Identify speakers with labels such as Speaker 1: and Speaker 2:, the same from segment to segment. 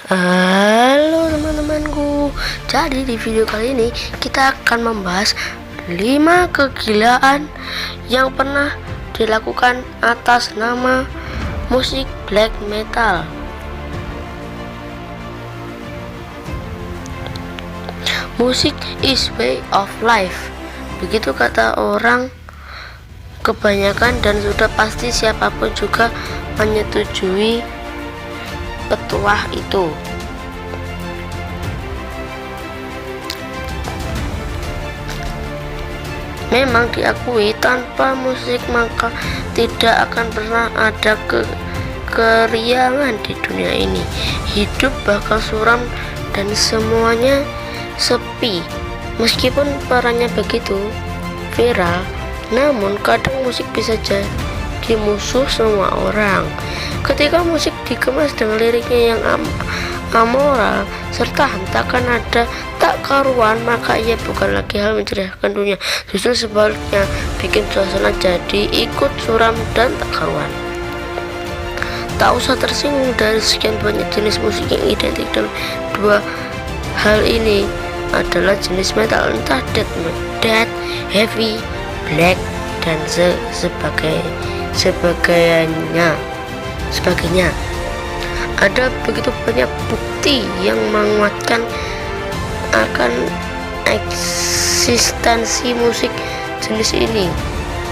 Speaker 1: Halo teman-temanku. Jadi di video kali ini kita akan membahas 5 kegilaan yang pernah dilakukan atas nama musik black metal. Musik is way of life, begitu kata orang kebanyakan, dan sudah pasti siapapun juga menyetujui petuah itu. Memang diakui tanpa musik maka tidak akan pernah ada keriangan di dunia ini. Hidup bakal suram dan semuanya sepi. Meskipun perannya begitu viral, namun kadang musik bisa jadi musuh semua orang. Ketika musik dikemas dengan liriknya yang amoral serta hentakan nada tak karuan, maka ia bukan lagi hal menceriakan dunia, justru sebaliknya bikin suasana jadi ikut suram dan tak karuan. Tak usah tersinggung dari sekian banyak jenis musik yang identik dalam dua hal ini adalah jenis metal, entah death, heavy, black, dan sebagainya. Ada begitu banyak bukti yang menguatkan akan eksistensi musik jenis ini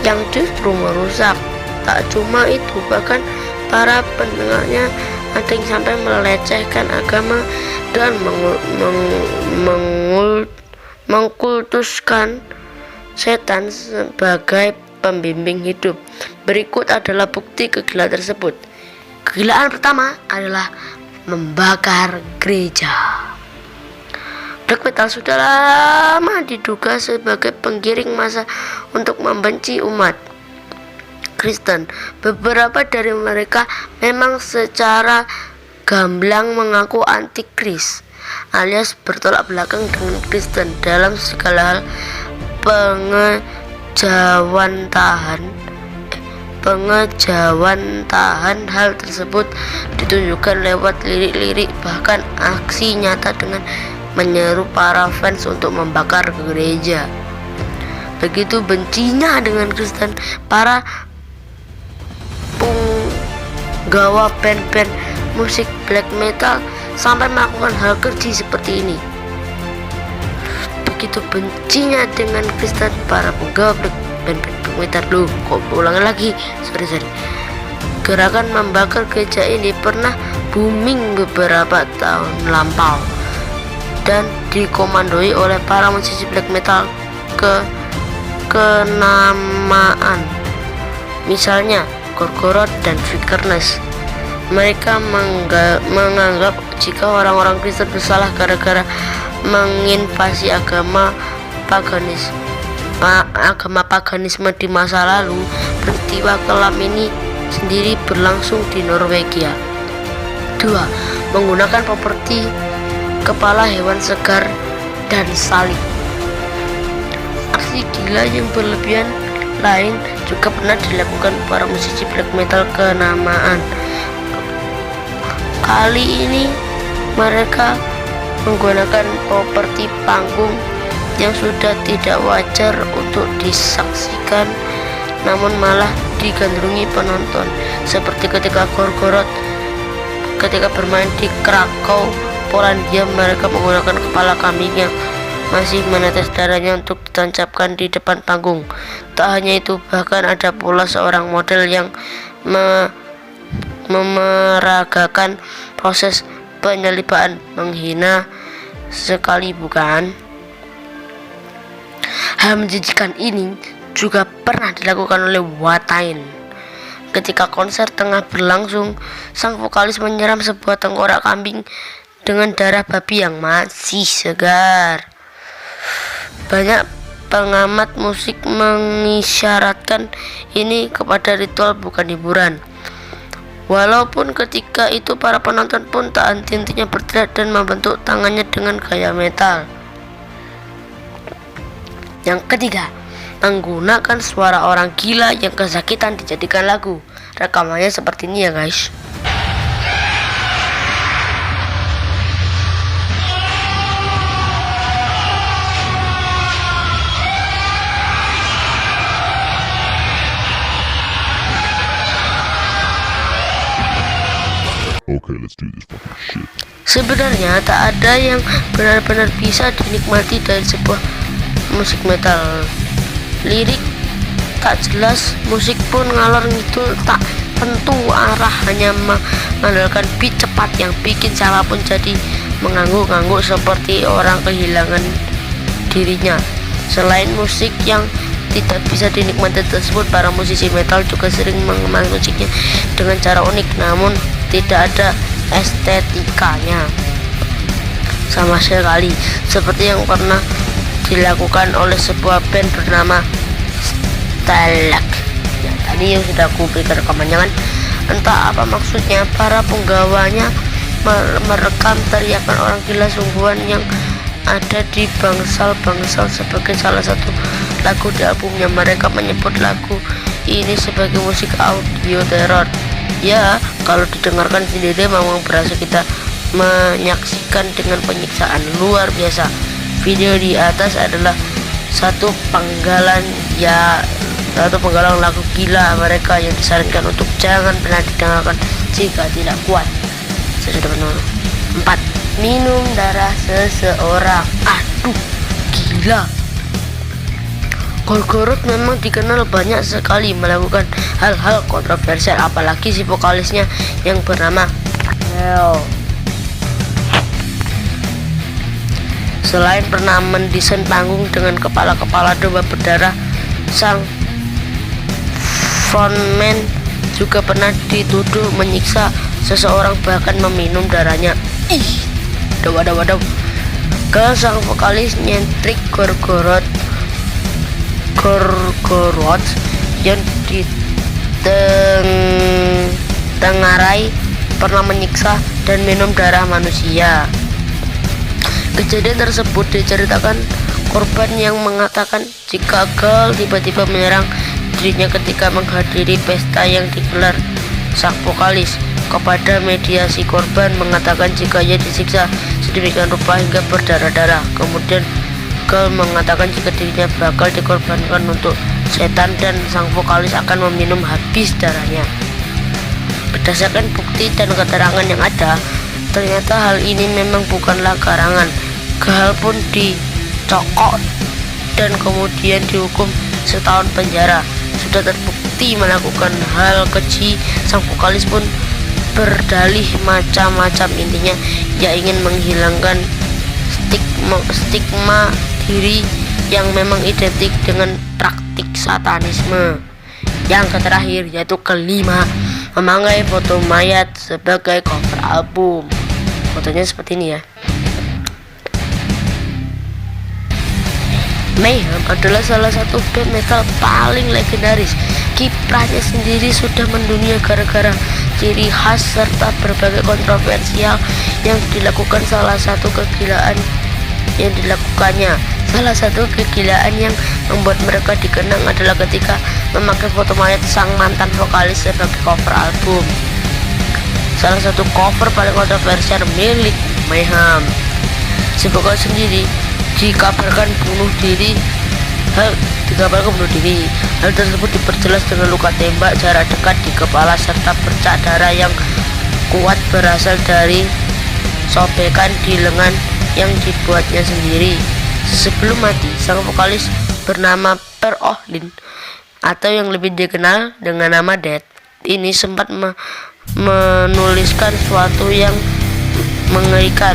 Speaker 1: yang justru merusak. Tak cuma itu, bahkan para pendengarnya ada yang sampai melecehkan agama dan mengkultuskan setan sebagai pembimbing hidup. Berikut adalah bukti kegilaan tersebut. Kegilaan pertama adalah membakar gereja. Black metal sudah lama diduga sebagai penggiring massa untuk membenci umat Kristen. Beberapa dari mereka memang secara gamblang mengaku antikris, alias bertolak belakang dengan Kristen dalam segala hal. Pengejauhan hal tersebut ditunjukkan lewat lirik-lirik, bahkan aksi nyata dengan menyeru para fans untuk membakar gereja. Begitu bencinya dengan Kristen, para penggawa band-band musik black metal sampai melakukan hal keji seperti ini. Begitu bencinya dengan Kristen, para penggawa band-band metal sorry. Gerakan membakar gereja ini pernah booming beberapa tahun lampau dan dikomandoi oleh para musisi black metal kenamaan, misalnya Gorgoroth dan Vikernes. Mereka menganggap jika orang-orang Kristen bersalah gara-gara menginvasi agama paganisme di masa lalu. Peristiwa kelam ini sendiri berlangsung di Norwegia. 2. Menggunakan properti kepala hewan segar dan salib. Aksi gila yang berlebihan lain juga pernah dilakukan para musisi black metal kenamaan. Kali ini mereka menggunakan properti panggung yang sudah tidak wajar untuk disaksikan, namun malah digandrungi penonton, seperti ketika Gorgoroth ketika bermain di Krakow, Polandia. Mereka menggunakan kepala kambing yang masih menetes darahnya untuk ditancapkan di depan panggung. Tak hanya itu, bahkan ada pula seorang model yang memeragakan proses penyaliban. Menghina sekali, bukan? Hal menjijikan ini juga pernah dilakukan oleh Watain. Ketika konser tengah berlangsung, sang vokalis menyiram sebuah tengkorak kambing dengan darah babi yang masih segar. Banyak pengamat musik mengisyaratkan ini kepada ritual, bukan hiburan. Walaupun ketika itu para penonton pun tak henti-hentinya berteriak dan membentuk tangannya dengan gaya metal. Yang ketiga, menggunakan suara orang gila yang kesakitan dijadikan lagu. Rekamannya seperti ini ya guys.
Speaker 2: Okay, let's do this fucking shit.
Speaker 1: Sebenarnya tak ada yang benar-benar bisa dinikmati dari sebuah musik metal. Lirik tak jelas, musik pun ngalor ngidul tak tentu arah, hanya mengandalkan beat cepat yang bikin siapapun jadi mengangguk-angguk seperti orang kehilangan dirinya. Selain musik yang tidak bisa dinikmati tersebut, para musisi metal juga sering mengemas musiknya dengan cara unik namun tidak ada estetikanya sama sekali, seperti yang pernah dilakukan oleh sebuah band bernama Stalag yang tadi yang sudah aku berikan rekamannya kan. Entah apa maksudnya, para penggawanya merekam teriakan orang gila sungguhan yang ada di bangsal-bangsal sebagai salah satu lagu di albumnya. Mereka menyebut lagu ini sebagai musik audio teror. Ya, kalau didengarkan sendiri memang berasa kita menyaksikan dengan penyiksaan luar biasa. Video di atas adalah satu penggalan lagu gila mereka yang disarankan untuk jangan pernah didengarkan jika tidak kuat. Saya sudah menurut 4. Minum darah seseorang. Aduh, gila. Gorgoroth memang dikenal banyak sekali melakukan hal-hal kontroversial, apalagi si vokalisnya yang bernama Hell. Selain pernah mendesain panggung dengan kepala-kepala domba berdarah, sang frontman juga pernah dituduh menyiksa seseorang, bahkan meminum darahnya. Waduh. Ke sang vokalis nyentrik Gorgoroth yang ditengarai pernah menyiksa dan minum darah manusia. Kejadian tersebut diceritakan korban yang mengatakan jika Gal tiba-tiba menyerang dirinya ketika menghadiri pesta yang digelar sang vokalis. Kepada media, si korban mengatakan jika ia disiksa sedemikian rupa hingga berdarah-darah. Kemudian Gal mengatakan jika dirinya bakal dikorbankan untuk setan dan sang vokalis akan meminum habis darahnya. Berdasarkan bukti dan keterangan yang ada, ternyata hal ini memang bukanlah karangan. Gal pun dicokok dan kemudian dihukum setahun penjara. Sudah terbukti melakukan hal keji, sang vokalis pun berdalih macam-macam. Intinya ia ingin menghilangkan stigma diri yang memang identik dengan praktik satanisme. Yang terakhir yaitu kelima, memakai foto mayat sebagai cover album. Fotonya seperti ini ya. Mayhem adalah salah satu band metal paling legendaris. Kiprahnya sendiri sudah mendunia gara-gara ciri khas serta berbagai kontroversial yang dilakukan. Salah satu kegilaan yang membuat mereka dikenang adalah ketika memakai foto mayat sang mantan vokalis sebagai cover album. Salah satu cover paling kontroversial milik Mayhem. Si vokalis sendiri dikabarkan bunuh diri. Hal tersebut diperjelas dengan luka tembak jarak dekat di kepala serta bercak darah yang kuat berasal dari sobekan di lengan yang dibuatnya sendiri. Sebelum mati, sang vokalis bernama Per Ohlin atau yang lebih dikenal dengan nama Dead ini sempat menuliskan sesuatu yang mengerikan.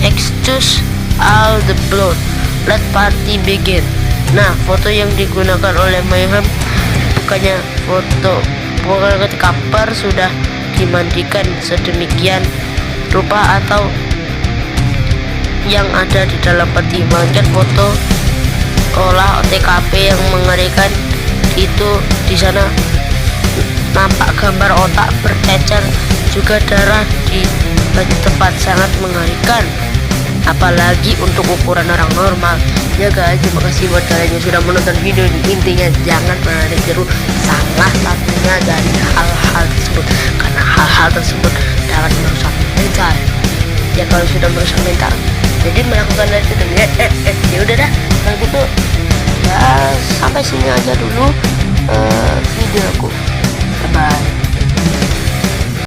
Speaker 1: Excuse all the blood, let party begin. Nah, foto yang digunakan oleh Mayhem bukannya ketika Per sudah dimandikan sedemikian rupa atau yang ada di dalam peti, melainkan foto olah TKP yang mengerikan itu. Di sana nampak gambar otak bercecer, juga darah di banyak tempat, sangat mengerikan apalagi untuk ukuran orang normal. Ya guys, terima kasih buat kalian yang sudah menonton video ini. Intinya jangan pernah ditiru salah satunya dari hal-hal tersebut, karena hal-hal tersebut dapat merusak mental. Ya kalau sudah merusak mental, jadi melakukan dari itu ya udah dah, kalau gitu ya sampai sini aja dulu.